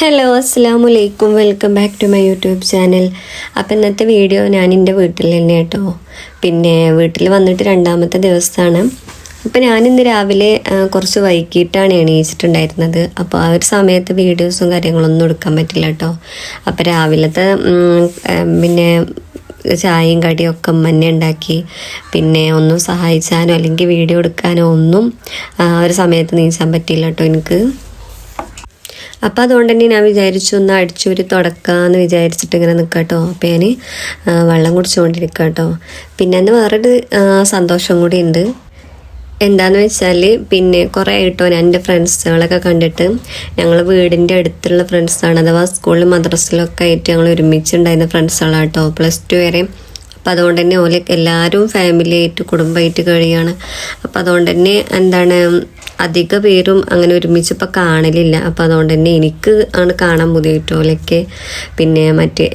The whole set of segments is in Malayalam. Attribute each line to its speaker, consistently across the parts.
Speaker 1: ഹലോ അസ്സലാമലൈക്കും, welcome back to my YouTube channel. അപ്പം ഇന്നത്തെ വീഡിയോ ഞാൻ എൻ്റെ വീട്ടിൽ തന്നെ കേട്ടോ. പിന്നെ വീട്ടിൽ വന്നിട്ട് രണ്ടാമത്തെ ദിവസമാണ്. അപ്പം ഞാനിന്ന് രാവിലെ കുറച്ച് വൈകിട്ടാണ് എണീച്ചിട്ടുണ്ടായിരുന്നത്. അപ്പോൾ ആ ഒരു സമയത്ത് വീഡിയോസും കാര്യങ്ങളൊന്നും എടുക്കാൻ പറ്റില്ല കേട്ടോ. അപ്പം രാവിലത്തെ പിന്നെ ചായയും കടിയും ഒക്കെ അമ്മന്നെ ഉണ്ടാക്കി. പിന്നെ ഒന്നും സഹായിച്ചാനോ അല്ലെങ്കിൽ വീഡിയോ എടുക്കാനോ ഒന്നും ഒരു സമയത്ത് നീച്ചാൻ പറ്റിയില്ല കേട്ടോ എനിക്ക്. അപ്പം അതുകൊണ്ട് തന്നെ ഞാൻ വിചാരിച്ചു ഒന്ന് അടിച്ചൂരി തുടക്കാമെന്ന് വിചാരിച്ചിട്ട് ഇങ്ങനെ നിൽക്കാം കേട്ടോ. അപ്പം ഞാൻ വെള്ളം കുടിച്ചുകൊണ്ടിരിക്കാം കേട്ടോ. പിന്നെ അന്ന് വേറൊരു സന്തോഷം കൂടി ഉണ്ട്. എന്താണെന്ന് വെച്ചാൽ പിന്നെ കുറേ ആയിട്ടോ ഞാൻ എൻ്റെ ഫ്രണ്ട്സുകളൊക്കെ കണ്ടിട്ട്. ഞങ്ങൾ വീടിൻ്റെ അടുത്തുള്ള ഫ്രണ്ട്സാണ്, അഥവാ സ്കൂളിലും മദ്രസിലൊക്കെ ആയിട്ട് ഞങ്ങൾ ഒരുമിച്ചുണ്ടായിരുന്ന ഫ്രണ്ട്സുകളാണ് കേട്ടോ, +2 വരെ. അപ്പം അതുകൊണ്ട് തന്നെ ഓലെ എല്ലാവരും ഫാമിലി ആയിട്ട് കുടുംബമായിട്ട് കഴിയുകയാണ്. അപ്പം അതുകൊണ്ട് തന്നെ അധിക പേരും അങ്ങനെ ഒരുമിച്ച് ഇപ്പം കാണലില്ല. അപ്പം അതുകൊണ്ട് തന്നെ എനിക്ക് ആണ് കാണാൻ പുതിയിട്ട് ഓലൊക്കെ. പിന്നെ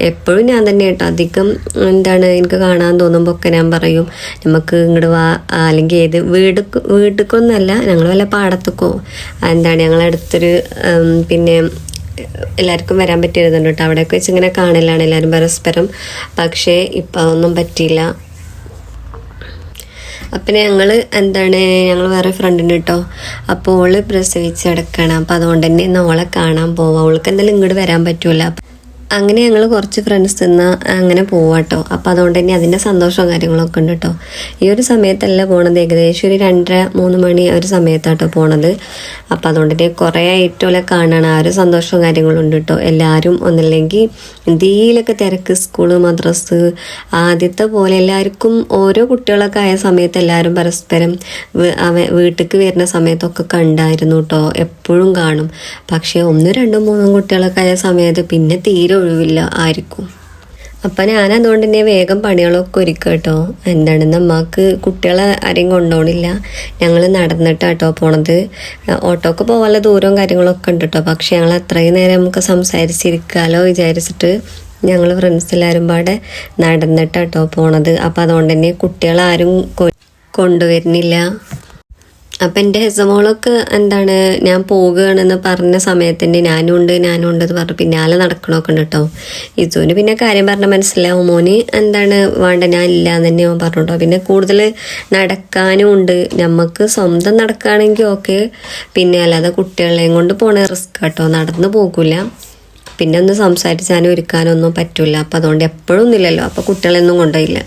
Speaker 1: എപ്പോഴും ഞാൻ തന്നെ കേട്ടോ അധികം എനിക്ക് കാണാൻ തോന്നുമ്പോൾ ഒക്കെ ഞാൻ പറയും നമുക്ക് ഇങ്ങോട്ട് വാ, അല്ലെങ്കിൽ ഏത് വീട്ടിലേക്കൊന്നുമല്ല, ഞങ്ങൾ വല്ല പാടത്തേക്കോ ഞങ്ങളടുത്തൊരു പിന്നെ എല്ലാവർക്കും വരാൻ പറ്റിയിരുന്നുണ്ട് കേട്ടോ. അവിടെയൊക്കെ വെച്ച് ഇങ്ങനെ കാണലാണ് എല്ലാവരും പരസ്പരം. പക്ഷേ ഇപ്പം അതൊന്നും പറ്റിയില്ല. അപ്പം ഞങ്ങൾ ഞങ്ങൾ വേറെ ഫ്രണ്ടിന് കേട്ടോ. അപ്പോൾ ഓള് പ്രസവിച്ച് കിടക്കണം. അപ്പം അതുകൊണ്ട് തന്നെ ഇന്ന് ഓളെ കാണാൻ പോവാം. അവൾക്ക് എന്തായാലും ഇങ്ങോട്ട് വരാൻ പറ്റൂല. അങ്ങനെ ഞങ്ങൾ കുറച്ച് ഫ്രണ്ട്സ് നിന്ന് അങ്ങനെ പോവാട്ടോ. അപ്പം അതുകൊണ്ട് തന്നെ അതിൻ്റെ സന്തോഷവും കാര്യങ്ങളൊക്കെ ഉണ്ട് കേട്ടോ. ഈ ഒരു സമയത്തല്ല പോണത്, ഏകദേശം ഒരു 2:30-3 മണി ഒരു സമയത്താട്ടോ പോണത്. അപ്പം അതുകൊണ്ട് തന്നെ കുറേ ആയിട്ടോലെ കാണാൻ ആ ഒരു സന്തോഷവും കാര്യങ്ങളും ഉണ്ട് കേട്ടോ. എല്ലാവരും ഒന്നില്ലെങ്കിൽ എന്തെങ്കിലുമൊക്കെ തിരക്ക്, സ്കൂള് മദ്രസ് ആദ്യത്തെ പോലെ എല്ലാവർക്കും ഓരോ കുട്ടികളൊക്കെ ആയ സമയത്ത് എല്ലാവരും പരസ്പരം വീട്ടിലേക്ക് വരുന്ന സമയത്തൊക്കെ കണ്ടായിരുന്നു കേട്ടോ. എപ്പോഴും കാണും. പക്ഷേ 1, 2, 3 കുട്ടികളൊക്കെ ആയ സമയത്ത് പിന്നെ തീരെ ഒഴിവില്ല ആയിരിക്കും. അപ്പം ഞാൻ അതുകൊണ്ട് തന്നെ വേഗം പണികളൊക്കെ ഒരുക്കുക കേട്ടോ. നമ്മൾക്ക് കുട്ടികളെ ആരെയും കൊണ്ടുപോകണില്ല, ഞങ്ങൾ നടന്നിട്ടാട്ടോ പോണത്. ഓട്ടോക്ക് പോകാനുള്ള ദൂരവും കാര്യങ്ങളൊക്കെ ഉണ്ട് കേട്ടോ. പക്ഷെ ഞങ്ങൾ അത്രയും നേരം നമുക്ക് സംസാരിച്ചിരിക്കാമല്ലോ വിചാരിച്ചിട്ട് ഞങ്ങൾ ഫ്രണ്ട്സ് എല്ലാവരും പാടെ നടന്നിട്ടാട്ടോ പോണത്. അപ്പം അതുകൊണ്ട് തന്നെ കുട്ടികളാരും കൊണ്ടുവരുന്നില്ല. അപ്പം എൻ്റെ ഹെസമോളൊക്കെ ഞാൻ പോകുകയാണെന്ന് പറഞ്ഞ സമയത്തിൻ്റെ ഞാനും ഉണ്ട് എന്ന് പറഞ്ഞ് പിന്നാലെ നടക്കണമൊക്കെ ഉണ്ട് കേട്ടോ. ഇതുവിന് പിന്നെ കാര്യം പറഞ്ഞാൽ മനസ്സിലാവും. മോന് വേണ്ട ഞാൻ ഇല്ല എന്ന് തന്നെ അവൻ പറഞ്ഞു കേട്ടോ. പിന്നെ കൂടുതൽ നടക്കാനും ഉണ്ട്. നമുക്ക് സ്വന്തം നടക്കുകയാണെങ്കിൽ ഓക്കെ, പിന്നെ അല്ലാതെ കുട്ടികളെയും കൊണ്ട് പോണ റിസ്ക് കേട്ടോ, നടന്നു പോകില്ല. പിന്നെ ഒന്ന് സംസാരിച്ചാനും ഒരുക്കാനൊന്നും പറ്റില്ല. അപ്പം അതുകൊണ്ട് എപ്പോഴും ഒന്നുമില്ലല്ലോ, അപ്പോൾ കുട്ടികളെയൊന്നും കൊണ്ടുപോയില്ല.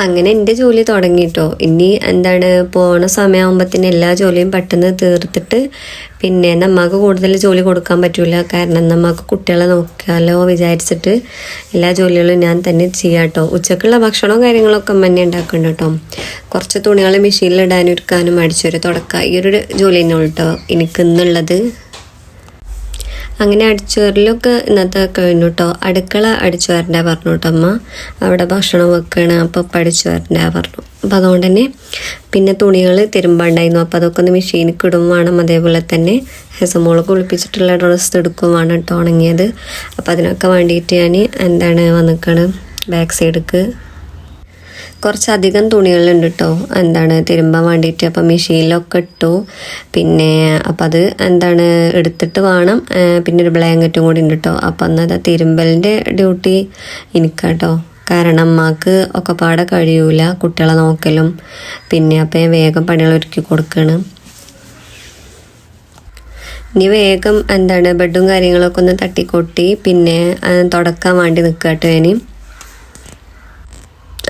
Speaker 1: അങ്ങനെ എൻ്റെ ജോലി തുടങ്ങിയിട്ടോ. ഇനി പോണ സമയമാകുമ്പോഴത്തേന് എല്ലാ ജോലിയും പെട്ടെന്ന് തീർത്തിട്ട് പിന്നെ നമ്മൾക്ക് കൂടുതൽ ജോലി കൊടുക്കാൻ പറ്റില്ല. കാരണം നമ്മൾക്ക് കുട്ടികളെ നോക്കാമല്ലോ വിചാരിച്ചിട്ട് എല്ലാ ജോലികളും ഞാൻ തന്നെ ചെയ്യാം കേട്ടോ. ഉച്ചക്കുള്ള ഭക്ഷണവും കാര്യങ്ങളൊക്കെ അമ്മ തന്നെ ഉണ്ടാക്കുന്നുണ്ട് കേട്ടോ. കുറച്ച് തുണികൾ മെഷീനിലിടാനും ഒരുക്കാനും അടിച്ചൊരു തുടക്കുക, ഈ ഒരു ജോലി തന്നെ ഉള്ളൂ കേട്ടോ എനിക്ക് ഇന്നുള്ളത്. അങ്ങനെ അടിച്ചുവരലൊക്കെ ഇന്നത്തെ കഴിഞ്ഞു കേട്ടോ. അടുക്കള അടിച്ചു വരണ്ട പറഞ്ഞു കേട്ടോ അമ്മ. അവിടെ ഭക്ഷണം വെക്കണം, അപ്പോൾ അടിച്ചു വരണ്ട പറഞ്ഞു. അപ്പം അതുകൊണ്ട് തന്നെ പിന്നെ തുണികൾ തിരുമ്പാണ്ടായിരുന്നു. അപ്പോൾ അതൊക്കെ ഒന്ന് മെഷീനിൽ ഇടും വേണം. അതേപോലെ തന്നെ ഹെസമോള് കുളിപ്പിച്ചിട്ടുള്ള ഡ്രസ്സ് എടുക്കും വേണം കേട്ടോ ഉണങ്ങിയത്. അപ്പോൾ അതിനൊക്കെ വേണ്ടിയിട്ട് ഞാൻ വന്നിക്കാണ് ബാക്ക് സൈഡിക്ക്. കുറച്ചധികം തുണികളുണ്ട് കേട്ടോ തിരുമ്പാൻ വേണ്ടിയിട്ട്. അപ്പം മെഷീനിലൊക്കെ ഇട്ടു. പിന്നെ അപ്പം അത് എടുത്തിട്ട് വേണം. പിന്നെ ഒരു ബ്ലാങ്കറ്റും കൂടി ഉണ്ട് കേട്ടോ. അപ്പം അന്നത് തിരുമ്പലിൻ്റെ ഡ്യൂട്ടി എനിക്കാട്ടോ. കാരണം അമ്മക്ക് ഒക്കെ പാടെ കഴിയൂല കുട്ടികളെ നോക്കലും. പിന്നെ അപ്പം വേഗം പണികൾ ഒരുക്കി കൊടുക്കണം. ഇനി വേഗം ബെഡും കാര്യങ്ങളൊക്കെ ഒന്ന് തട്ടിക്കൊട്ടി പിന്നെ തുടക്കാൻ വേണ്ടി നിൽക്കുക കേട്ടോ ഞാൻ.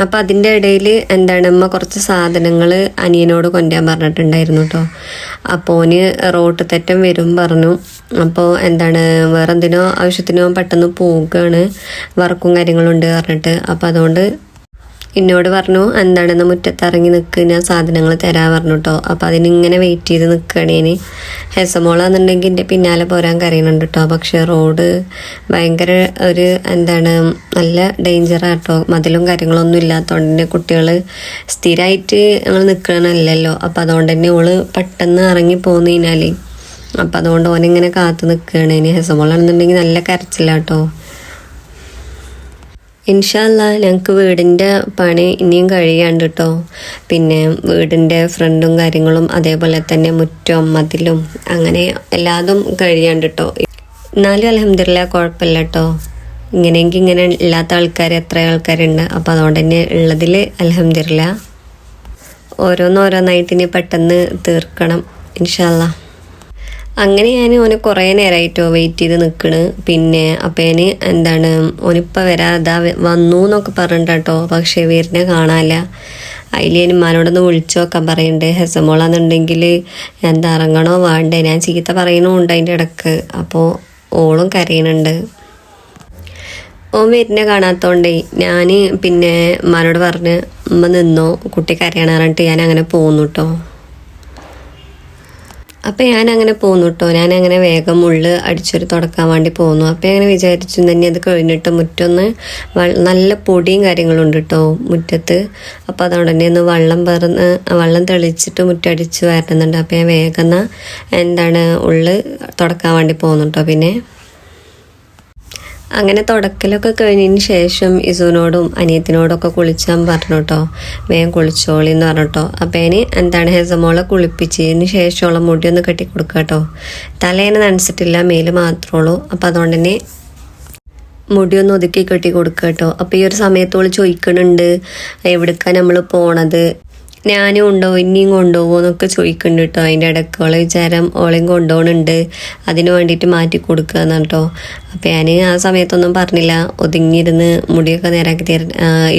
Speaker 1: അപ്പം അതിൻ്റെ ഇടയിൽ അമ്മ കുറച്ച് സാധനങ്ങൾ അനിയനോട് കൊണ്ടുവരാൻ പറഞ്ഞിട്ടുണ്ടായിരുന്നു കേട്ടോ. അപ്പോൾ ഓന് റോട്ട് തെറ്റം വരും പറഞ്ഞു. അപ്പോൾ വേറെ എന്തിനോ ആവശ്യത്തിനോ പെട്ടെന്ന് പോവുകയാണ്, വർക്കും കാര്യങ്ങളും ഉണ്ട് പറഞ്ഞിട്ട്. അപ്പോൾ അതുകൊണ്ട് എന്നോട് പറഞ്ഞു മുറ്റത്തിറങ്ങി നിൽക്ക്, ഞാൻ സാധനങ്ങൾ തരാൻ പറഞ്ഞു കേട്ടോ. അപ്പോൾ അതിനിങ്ങനെ വെയിറ്റ് ചെയ്ത് നിൽക്കുകയാണ് ഞാൻ. ഹെസമോളാന്നുണ്ടെങ്കിൽ എൻ്റെ പിന്നാലെ പോരാൻ കരയുന്നുണ്ട് കേട്ടോ. പക്ഷേ റോഡ് ഭയങ്കര ഒരു നല്ല ഡേഞ്ചറാണ് കേട്ടോ. മതിലും കാര്യങ്ങളൊന്നും ഇല്ലാത്തതുകൊണ്ട് തന്നെ കുട്ടികൾ സ്ഥിരമായിട്ട് ഞങ്ങൾ നിൽക്കണമല്ലല്ലോ. അപ്പോൾ അതുകൊണ്ട് തന്നെ ഓള് പെട്ടെന്ന് ഇറങ്ങി പോന്നു കഴിഞ്ഞാൽ അപ്പം അതുകൊണ്ട് ഓനിങ്ങനെ കാത്തു നിൽക്കുകയാണ്. ഇനി ഹെസമോളാണെന്നുണ്ടെങ്കിൽ നല്ല കരച്ചില്ലാട്ടോ. ഇൻഷാ അല്ലാ ഞങ്ങൾക്ക് വീടിൻ്റെ പണി ഇനിയും കഴിയാണ്ട് കേട്ടോ. പിന്നെ വീടിൻ്റെ ഫ്രണ്ടും കാര്യങ്ങളും അതേപോലെ തന്നെ മുറ്റവും മതിലും അങ്ങനെ എല്ലാതും കഴിയാണ്ട് കേട്ടോ. എന്നാലും അൽഹംദുലില്ലാ കുഴപ്പമില്ല കേട്ടോ. ഇങ്ങനെയെങ്കിൽ ഇങ്ങനെ ഇല്ലാത്ത ആൾക്കാർ എത്ര ആൾക്കാരുണ്ട്. അപ്പോൾ അതുകൊണ്ട് തന്നെ ഉള്ളതിൽ അൽഹംദുലില്ലാ ഓരോന്നോരോന്നായിട്ട് ഇനി പെട്ടെന്ന് തീർക്കണം ഇൻഷാ അല്ലാ. അങ്ങനെ ഞാൻ ഓന് കുറേ നേരമായിട്ടോ വെയിറ്റ് ചെയ്ത് നിൽക്കണ്. പിന്നെ അപ്പേന് ഓനിപ്പോൾ വരാതാ വന്നു എന്നൊക്കെ പറഞ്ഞിട്ടോ, പക്ഷേ വീരിനെ കാണാനില്ല. അതിൽ ഞാൻ ഉമ്മാനോടൊന്ന് വിളിച്ചു നോക്കാൻ പറയുന്നുണ്ട്. ഹെസമോളാന്നുണ്ടെങ്കിൽ ഇറങ്ങണോ വേണ്ടേ, ഞാൻ ചീത്ത പറയണമുണ്ട് അതിൻ്റെ ഇടക്ക്. അപ്പോൾ ഓളും കരയണുണ്ട്. ഓൻ വീരിനെ കാണാത്തോണ്ടേ ഞാൻ പിന്നെ ഉമ്മാനോട് പറഞ്ഞ് ഉമ്മ നിന്നോ, കുട്ടി കരയണ പറഞ്ഞിട്ട് ഞാൻ അങ്ങനെ പോന്നു കേട്ടോ. അപ്പം ഞാനങ്ങനെ പോന്നു കേട്ടോ. ഞാനങ്ങനെ വേഗം ഉള്ളു അടിച്ചൊരു തുടക്കാൻ വേണ്ടി പോന്നു. അപ്പം അങ്ങനെ വിചാരിച്ചു തന്നെ അത് കഴിഞ്ഞിട്ട് മുറ്റൊന്ന് നല്ല പൊടിയും കാര്യങ്ങളും ഉണ്ട് കേട്ടോ മുറ്റത്ത്. അപ്പോൾ അതുകൊണ്ട് തന്നെ ഒന്ന് വെള്ളം തെളിച്ചിട്ട് മുറ്റടിച്ച് വരണമെന്നുണ്ട്. അപ്പം ഞാൻ വേഗം ഉള്ളു തുടക്കാൻ വേണ്ടി പോന്നു കേട്ടോ. പിന്നെ അങ്ങനെ തുടക്കലൊക്കെ കഴിഞ്ഞതിന് ശേഷം ഇസുവിനോടും അനിയത്തിനോടൊക്കെ കുളിച്ചാൻ പറഞ്ഞു കേട്ടോ. വേഗം കുളിച്ചോളിന്ന് പറഞ്ഞു കേട്ടോ. അപ്പം അതിന് ഹെസമോളെ കുളിപ്പിച്ചതിന് ശേഷമുള്ള മുടി ഒന്ന് കെട്ടി കൊടുക്കുക കേട്ടോ. തലേനെ നനച്ചിട്ടില്ല, മേല് മാത്രമേ ഉള്ളൂ. അപ്പം അതുകൊണ്ട് തന്നെ മുടിയൊന്ന് ഒതുക്കി കെട്ടി കൊടുക്കുക കേട്ടോ. അപ്പം ഈ ഒരു സമയത്തോള് ചോദിക്കണുണ്ട് എവിടേക്കാണ് നമ്മൾ പോണത്, ഞാനും കൊണ്ടുപോകും ഇനിയും കൊണ്ടുപോകുമോ എന്നൊക്കെ ചോദിക്കുന്നുണ്ട് കേട്ടോ. അതിൻ്റെ ഇടയ്ക്ക് ഓളെ വിചാരം ഓളെയും കൊണ്ടുപോകണുണ്ട്, അതിന് വേണ്ടിയിട്ട് മാറ്റി കൊടുക്കുക എന്നാണ് കേട്ടോ. അപ്പം ഞാൻ ആ സമയത്തൊന്നും പറഞ്ഞില്ല, ഒതുങ്ങിയിരുന്ന് മുടിയൊക്കെ നേരാക്കി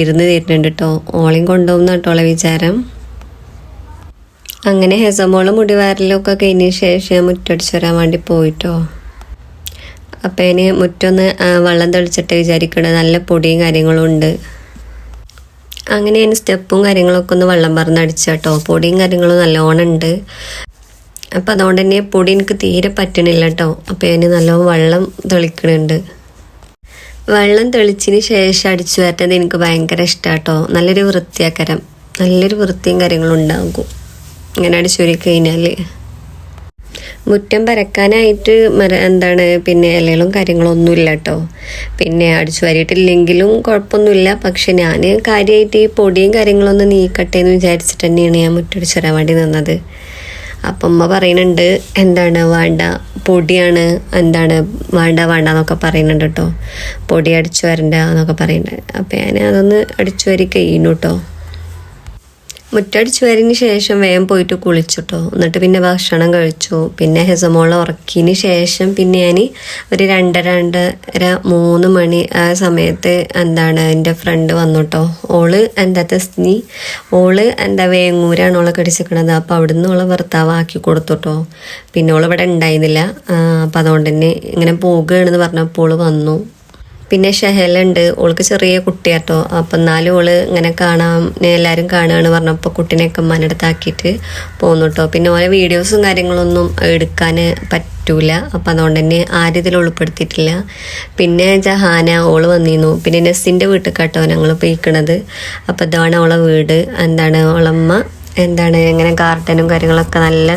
Speaker 1: ഇരുന്ന് തരുന്നുണ്ട് കേട്ടോ. ഓളെയും കൊണ്ടുപോകുന്ന കേട്ടോ ഓളെ വിചാരം. അങ്ങനെ ഹെസമോള് മുടി വാരലൊക്കെ കഴിഞ്ഞതിന് ശേഷം മുറ്റടിച്ച് വരാൻ വേണ്ടി പോയിട്ടോ. അപ്പം അതിന് മുറ്റൊന്ന് വെള്ളം തെളിച്ചിട്ട് വിചാരിക്കണത് നല്ല പൊടിയും കാര്യങ്ങളും ഉണ്ട്. അങ്ങനെ ഞാൻ സ്റ്റെപ്പും കാര്യങ്ങളൊക്കെ ഒന്ന് വെള്ളം പറഞ്ഞടിച്ചു കേട്ടോ. പൊടിയും കാര്യങ്ങളും നല്ലോണം ഉണ്ട്. അപ്പം അതുകൊണ്ട് തന്നെ പൊടി എനിക്ക് തീരെ പറ്റണില്ല കേട്ടോ. അപ്പം അതിന് നല്ലോണം വെള്ളം തെളിക്കണുണ്ട്. വെള്ളം തെളിച്ചതിന് ശേഷം അടിച്ചു വരട്ടത് എനിക്ക് ഭയങ്കര ഇഷ്ടമാണ് കേട്ടോ. നല്ലൊരു വൃത്തിയാക്കരം, നല്ലൊരു വൃത്തിയും കാര്യങ്ങളും ഉണ്ടാകും ഇങ്ങനെ അടിച്ചു വരി കഴിഞ്ഞാൽ. മുറ്റം പരക്കാനായിട്ട് പിന്നെ ഇലകളും കാര്യങ്ങളൊന്നും ഇല്ല കേട്ടോ. പിന്നെ അടിച്ചു വാരിയിട്ടില്ലെങ്കിലും കുഴപ്പമൊന്നുമില്ല. പക്ഷെ ഞാൻ കാര്യമായിട്ട് ഈ പൊടിയും കാര്യങ്ങളൊന്നും നീക്കട്ടെ എന്ന് വിചാരിച്ചിട്ട് തന്നെയാണ് ഞാൻ മുറ്റടിച്ചു വരാൻ വേണ്ടി നിന്നത്. അപ്പം അമ്മ പറയുന്നുണ്ട് വേണ്ട പൊടിയാണ് വേണ്ട എന്നൊക്കെ പറയുന്നുണ്ട് കേട്ടോ. പൊടി അടിച്ചു വരണ്ട എന്നൊക്കെ പറയുന്നുണ്ട്. അപ്പം ഞാൻ അതൊന്ന് അടിച്ചു വരി കഴിയുന്നു കേട്ടോ. മുറ്റടിച്ചു വരതിന് ശേഷം വേഗം പോയിട്ട് കുളിച്ചിട്ടോ. എന്നിട്ട് പിന്നെ ഭക്ഷണം കഴിച്ചു. പിന്നെ ഹെസമോളെ ഉറക്കിയതിന് ശേഷം പിന്നെ ഞാൻ ഒരു 2:30-3 മണി ആ സമയത്ത് എൻ്റെ ഫ്രണ്ട് വന്നു കേട്ടോ. ഓള് തസ്നി ഓള് വേങ്ങൂരാണ് ഓളെ കടിച്ചിരിക്കണത്. അപ്പോൾ അവിടുന്ന് ഓളെ ഭർത്താവാക്കി കൊടുത്തു കേട്ടോ. പിന്നെ ഓളിവിടെ ഉണ്ടായിരുന്നില്ല. അപ്പം അതുകൊണ്ട് തന്നെ ഇങ്ങനെ പോകുകയാണെന്ന് പറഞ്ഞപ്പോൾ ഓള് വന്നു. പിന്നെ ഷഹലുണ്ട്, ഓൾക്ക് ചെറിയ കുട്ടിയാട്ടോ. അപ്പം എന്നാലും ഓള് ഇങ്ങനെ എല്ലാവരും കാണുകയാണ് പറഞ്ഞപ്പോൾ കുട്ടീനെയൊക്കെ ഉമ്മാനടുത്താക്കിയിട്ട് പോന്നു കേട്ടോ. പിന്നെ ഓരോ വീഡിയോസും കാര്യങ്ങളൊന്നും എടുക്കാൻ പറ്റൂല. അപ്പം അതുകൊണ്ട് തന്നെ ആരും ഇതിൽ ഉൾപ്പെടുത്തിയിട്ടില്ല. പിന്നെ ജഹാന ഓള് വന്നിരുന്നു. പിന്നെ നെസ്സിൻ്റെ വീട്ടിൽ കേട്ടോ ഞങ്ങൾ പോയിക്കണത്. അപ്പം ഇതാണ് ഓളെ വീട്. ഓളമ്മ ഇങ്ങനെ ഗാർഡനും കാര്യങ്ങളൊക്കെ നല്ല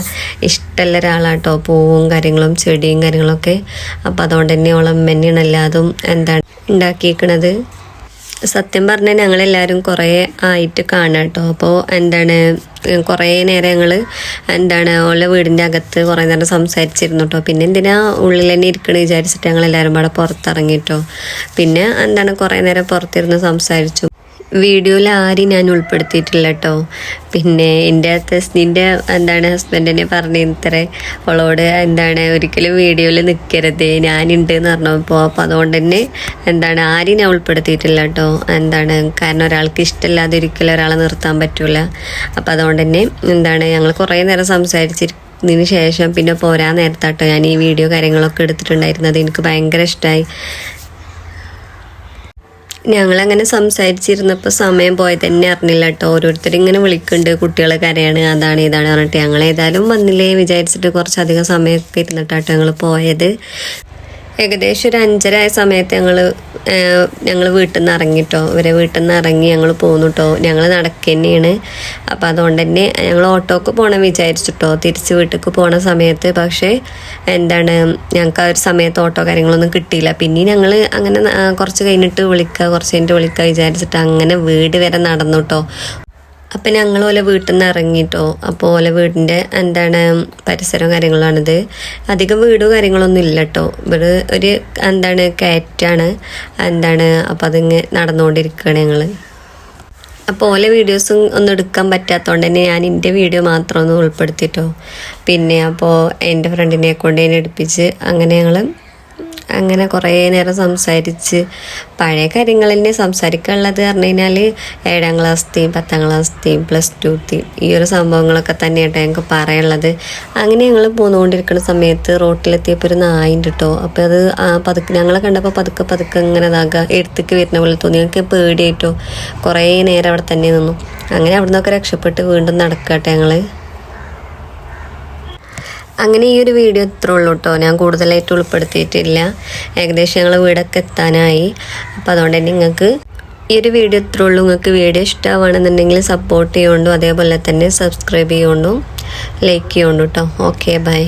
Speaker 1: ഇഷ്ടമുള്ള ഒരാളാട്ടോ. പൂവും കാര്യങ്ങളും ചെടിയും കാര്യങ്ങളൊക്കെ. അപ്പം അതുകൊണ്ട് തന്നെ ഓളമ്മ തന്നെയാണ് എല്ലാതും ഉണ്ടാക്കിയിരിക്കണത്. സത്യം പറഞ്ഞാൽ ഞങ്ങളെല്ലാവരും കുറേ ആയിട്ട് കാണാം കേട്ടോ. അപ്പോൾ കുറേ നേരം ഞങ്ങൾ ഓളെ വീടിൻ്റെ അകത്ത് കുറേ നേരം സംസാരിച്ചിരുന്നു കേട്ടോ. പിന്നെ എന്തിനാ ഉള്ളിൽ തന്നെ ഇരിക്കണമെന്ന് വിചാരിച്ചിട്ട് ഞങ്ങളെല്ലാവരും കൂടെ പുറത്തിറങ്ങിട്ടോ. പിന്നെ കുറേ നേരം പുറത്തിരുന്ന് സംസാരിച്ചു. വീഡിയോയിൽ ആരും ഞാൻ ഉൾപ്പെടുത്തിയിട്ടില്ല കേട്ടോ. പിന്നെ എൻ്റെ തസ്നിൻ്റെ ഹസ്ബൻഡിനെ പറഞ്ഞിത്രേ അവളോട് ഒരിക്കലും വീഡിയോയിൽ നിൽക്കരുത് ഞാനുണ്ട് എന്ന് പറഞ്ഞപ്പോൾ. അപ്പോൾ അതുകൊണ്ട് തന്നെ ആരും ഞാൻ ഉൾപ്പെടുത്തിയിട്ടില്ല കേട്ടോ. കാരണം ഒരാൾക്ക് ഇഷ്ടമില്ലാതെ ഒരിക്കലും ഒരാളെ നിർത്താൻ പറ്റൂല. അപ്പോൾ അതുകൊണ്ട് തന്നെ ഞങ്ങൾ കുറേ നേരം സംസാരിച്ചിരുന്നതിന് ശേഷം പിന്നെ പോരാൻ നേരത്താട്ടോ ഞാൻ ഈ വീഡിയോ കാര്യങ്ങളൊക്കെ എടുത്തിട്ടുണ്ടായിരുന്നത്. എനിക്ക് ഭയങ്കര ഇഷ്ടമായി. ഞങ്ങളങ്ങനെ സംസാരിച്ചിരുന്നപ്പോൾ സമയം പോയത് തന്നെ അറിഞ്ഞില്ല കേട്ടോ. ഓരോരുത്തരിങ്ങനെ വിളിക്കുന്നുണ്ട്, കുട്ടികൾ കരയാണ്, അതാണ് ഇതാണ് പറഞ്ഞിട്ട്. ഞങ്ങളേതായാലും വന്നില്ലേ വിചാരിച്ചിട്ട് കുറച്ചധികം സമയമൊക്കെ ഇരുന്നിട്ടാട്ടോ ഞങ്ങൾ പോയത്. ഏകദേശം ഒരു 5:30 ആയ സമയത്ത് ഞങ്ങൾ വീട്ടിൽ നിന്ന് ഇറങ്ങിട്ടോ. ഇവരെ വീട്ടിൽ നിന്ന് ഇറങ്ങി ഞങ്ങൾ പോന്നു കേട്ടോ. ഞങ്ങൾ നടക്കുക തന്നെയാണ്. അപ്പോൾ അതുകൊണ്ട് തന്നെ ഞങ്ങൾ ഓട്ടോക്ക് പോകണം വിചാരിച്ചിട്ടോ തിരിച്ച് വീട്ടിലേക്ക് പോണ സമയത്ത്. പക്ഷേ ഞങ്ങൾക്ക് ആ ഒരു സമയത്ത് ഓട്ടോ കാര്യങ്ങളൊന്നും കിട്ടിയില്ല. പിന്നെ ഞങ്ങൾ അങ്ങനെ കുറച്ച് കഴിഞ്ഞിട്ട് കുറച്ച് കഴിഞ്ഞിട്ട് വിളിക്കുക വിചാരിച്ചിട്ട് അങ്ങനെ വീട് വരെ നടന്നു കേട്ടോ. അപ്പം ഞങ്ങൾ ഓലെ വീട്ടിൽ നിന്ന് ഇറങ്ങിയിട്ടോ. അപ്പോൾ ഓലെ വീടിൻ്റെ പരിസരവും കാര്യങ്ങളാണിത്. അധികം വീടും കാര്യങ്ങളൊന്നും ഇല്ല കേട്ടോ. ഇവിടെ ഒരു കയറ്റാണ് അപ്പോൾ അതിങ്ങ് നടന്നുകൊണ്ടിരിക്കുകയാണ് ഞങ്ങൾ. അപ്പോൾ ഓലെ വീഡിയോസും ഒന്നും എടുക്കാൻ പറ്റാത്തതുകൊണ്ട് തന്നെ ഞാൻ എൻ്റെ വീഡിയോ മാത്രം ഒന്ന് ഉൾപ്പെടുത്തിയിട്ടോ. പിന്നെ അപ്പോൾ എൻ്റെ ഫ്രണ്ടിനെ കൊണ്ട് ഞാൻ എടുപ്പിച്ച് അങ്ങനെ കുറേ നേരം സംസാരിച്ച് പഴയ കാര്യങ്ങൾ തന്നെ സംസാരിക്കാനുള്ളത് പറഞ്ഞു കഴിഞ്ഞാൽ 7ാം ക്ലാസ്സത്തെയും 10ാം ക്ലാസ്സത്തെയും +2ത്തെയും ഈ ഒരു സംഭവങ്ങളൊക്കെ തന്നെയാട്ടോ ഞങ്ങൾക്ക് പറയാനുള്ളത്. അങ്ങനെ ഞങ്ങൾ പോന്നുകൊണ്ടിരിക്കുന്ന സമയത്ത് റോട്ടിലെത്തിയപ്പോൾ ഒരു നായുണ്ട് കേട്ടോ. അപ്പോൾ അത് പതുക്കെ ഞങ്ങളെ കണ്ടപ്പോൾ പതുക്കെ ഇങ്ങനെ എടുത്തേക്ക് വരുന്ന പോലെ തോന്നി. ഞങ്ങൾക്ക് പേടിയായിട്ടോ. കുറേ നേരം അവിടെ തന്നെ നിന്നു. അങ്ങനെ അവിടെ നിന്നൊക്കെ രക്ഷപ്പെട്ട് വീണ്ടും നടക്കട്ടെ ഞങ്ങൾ. അങ്ങനെ ഈ ഒരു വീഡിയോ ഇത്രേ ഉള്ളൂ കേട്ടോ. ഞാൻ കൂടുതലായിട്ട് ഉൾപ്പെടുത്തിയിട്ടില്ല. ഏകദേശം ഞങ്ങൾ വീടൊക്കെ എത്താനായി. അപ്പോൾ അതുകൊണ്ട് തന്നെ നിങ്ങൾക്ക് ഈ ഒരു വീഡിയോ ഇത്രേ ഉള്ളൂ. നിങ്ങൾക്ക് വീഡിയോ ഇഷ്ടമാണെന്നുണ്ടെങ്കിൽ സപ്പോർട്ട് ചെയ്യുകൊണ്ടും അതേപോലെ തന്നെ സബ്സ്ക്രൈബ് ചെയ്യുകൊണ്ടും ലൈക്ക് ചെയ്യുകൊണ്ടും കേട്ടോ. Okay bye.